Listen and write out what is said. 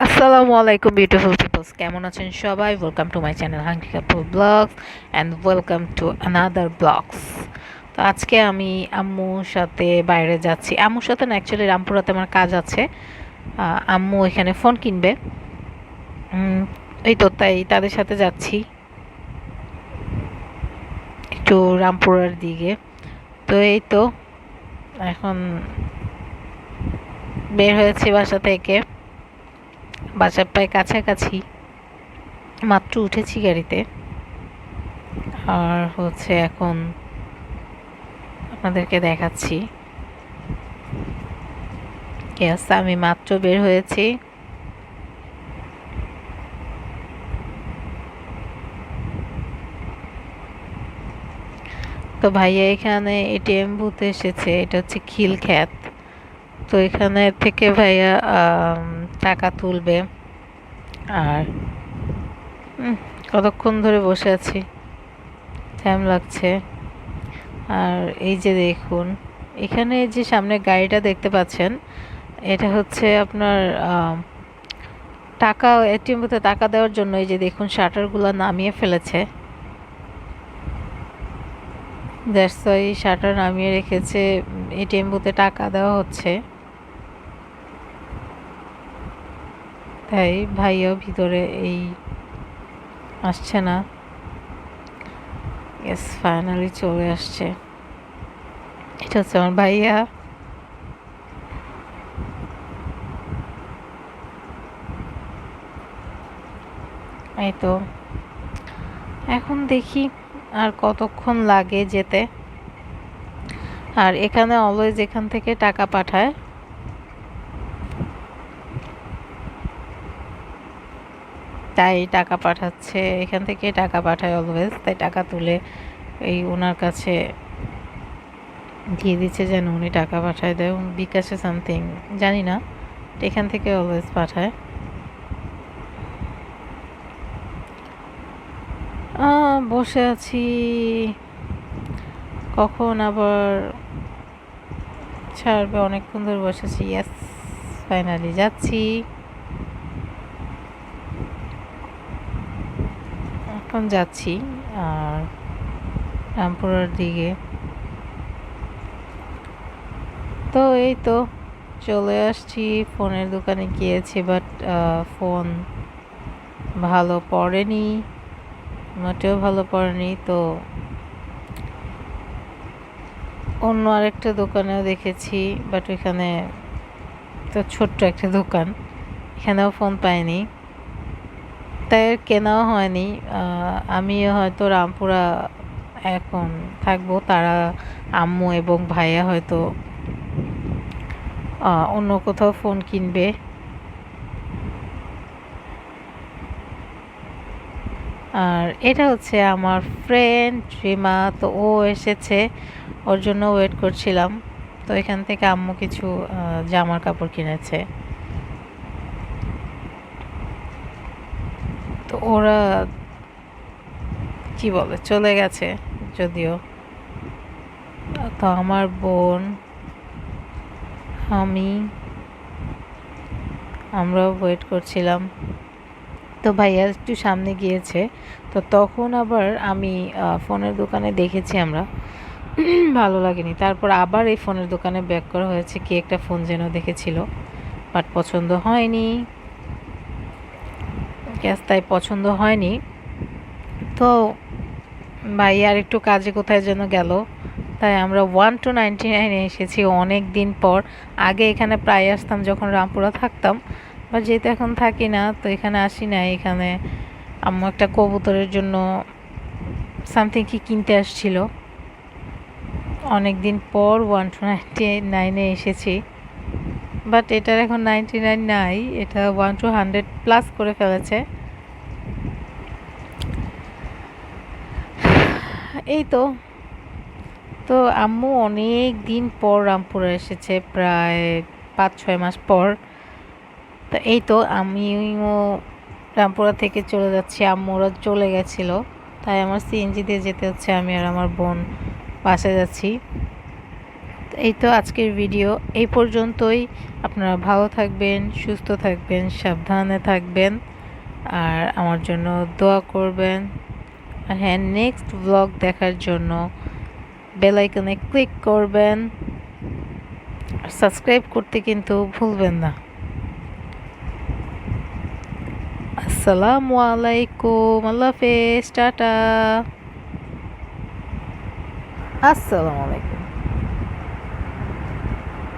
আসসালামু আলাইকুম beautiful people's, কেমন আছেন সবাই? Welcome to my channel Hunky Kapoor vlogs and welcome to another vlogs. তো আজকে আমি আম্মুর সাথে বাইরে যাচ্ছি। আম্মুর সাথে না, অ্যাকচুয়ালি রামপুরাতে আমার কাজ আছে। আম্মু এখানে ফোন কিনবে। উম, এই তো তাই তাদের সাথে যাচ্ছি একটু রামপুরার দিকে। তো এই তো এখন বের হয়েছি বাসা থেকে, বাসার প্রায় কাছাকাছি, মাত্র উঠেছি গাড়িতে। আর হচ্ছে এখন আপনাদেরকে দেখাচ্ছি। ইয়েস, আমি মাত্র বের হয়েছি। তো ভাইয়া এখানে এটিএম বুথে এসেছে, এটা হচ্ছে খিলখ্যাত। তো এখানে থেকে ভাইয়া টাকা তুলবে। আর উম, কতক্ষণ ধরে বসে আছি, জ্যাম লাগছে। আর এই যে দেখুন, এখানে যে সামনে গাড়িটা দেখতে পাচ্ছেন, এটা হচ্ছে আপনার টাকা, এটিএম বুথে টাকা দেওয়ার জন্য। এই যে দেখুন, শাটারগুলো নামিয়ে ফেলেছে। দ্যাটস ওয়াই শাটার নামিয়ে রেখেছে, এটিএম বুথে টাকা দেওয়া হচ্ছে। তাই ভাইয়াও ভিতরে এই আসছে না। ইয়েস, ফাইনালি চলে আসছে। এটা হচ্ছে আমার ভাইয়া। এই তো এখন দেখি আর কতক্ষণ লাগে যেতে। আর এখানে অলওয়েজ এখান থেকে টাকা পাঠায়, তাই টাকা পাঠাচ্ছে, এখান থেকে টাকা পাঠায় অলওয়েজ। তাই টাকা তুলে এই ওনার কাছে দিয়ে দিচ্ছে যেন উনি টাকা পাঠায় দেয়, বিকাশে সামথিং জানি না, এখান থেকে অলওয়েজ পাঠায়। বসে আছি, কখন আবার ছাড়বে, অনেকক্ষণ ধরে বসেছি। ইয়েস, ফাইনালি যাচ্ছি, এখন যাচ্ছি। আর রামপুরার দিকে। তো এই তো চলে আসছি, ফোনের দোকানে গিয়েছি, বাট ফোন ভালো পড়েনি, মোটেও ভালো পড়েনি। তো অন্য আরেকটা দোকানেও দেখেছি, বাট ওইখানে তো ছোট্ট একটা দোকান, এখানেও ফোন পাইনি, তাই আর কেনাও হয়নি। আমিও হয়তো রামপুরা এখন থাকবো, তারা আম্মু এবং ভাইয়া হয়তো অন্য কোথাও ফোন কিনবে। আর এটা হচ্ছে আমার ফ্রেন্ড রিমা, তো ও এসেছে, ওর জন্য ওয়েট করছিলাম। তো এখান থেকে আম্মু কিছু জামার কাপড় কিনেছে। তো ওরা কি বলে চলে গেছে যদিও। তো আমার বোন, আমি, আমরাও ওয়েট করছিলাম। তো ভাইয়া একটু সামনে গিয়েছে, তো তখন আবার আমি ফোনের দোকানে দেখেছি আমরা, ভালো লাগেনি। তারপর আবার এই ফোনের দোকানে ব্যাক করা হয়েছে, কি একটা ফোন যেন দেখেছিল, বাট পছন্দ হয়নি। গ্যাস তাই পছন্দ হয়নি। তো ভাই আর একটু কাজে কোথায় যেন গেল, তাই আমরা 1 to 99 এসেছি অনেক দিন পর। আগে এখানে প্রায় আসতাম যখন রামপুরা থাকতাম, বা যেহেতু এখন থাকি না, তো এখানে আসি না। এখানে আম্মু একটা কবুতরের জন্য সামথিং কি কিনতে আসছিল, অনেক দিন পর 1 to 99 এসেছি। বাট এটার এখন 99 নাই, এটা 1 to 100 প্লাস করে ফেলেছে। এই তো। তো আম্মু অনেক দিন পর রামপুরা এসেছে, প্রায় 5-6 মাস পর। তো এই তো আমিও রামপুরা থেকে চলে যাচ্ছি, আম্মুরা চলে গেছিলো, তাই আমার সিএনজি দিয়ে যেতে হচ্ছে। আমি আর আমার বোন বাসে যাচ্ছি। এই তো আজকের ভিডিও এই পর্যন্তই। আপনারা ভালো থাকবেন, সুস্থ থাকবেন, সাবধানে থাকবেন আর আমার জন্য দোয়া করবেন। আর হ্যাঁ, নেক্সট ব্লগ দেখার জন্য বেল আইকনে ক্লিক করবেন আর সাবস্ক্রাইব করতে কিন্তু ভুলবেন না। আসসালামু আলাইকুম, আল্লাহ হাফেজ, টাটা। আসসালামু আলাইকুম।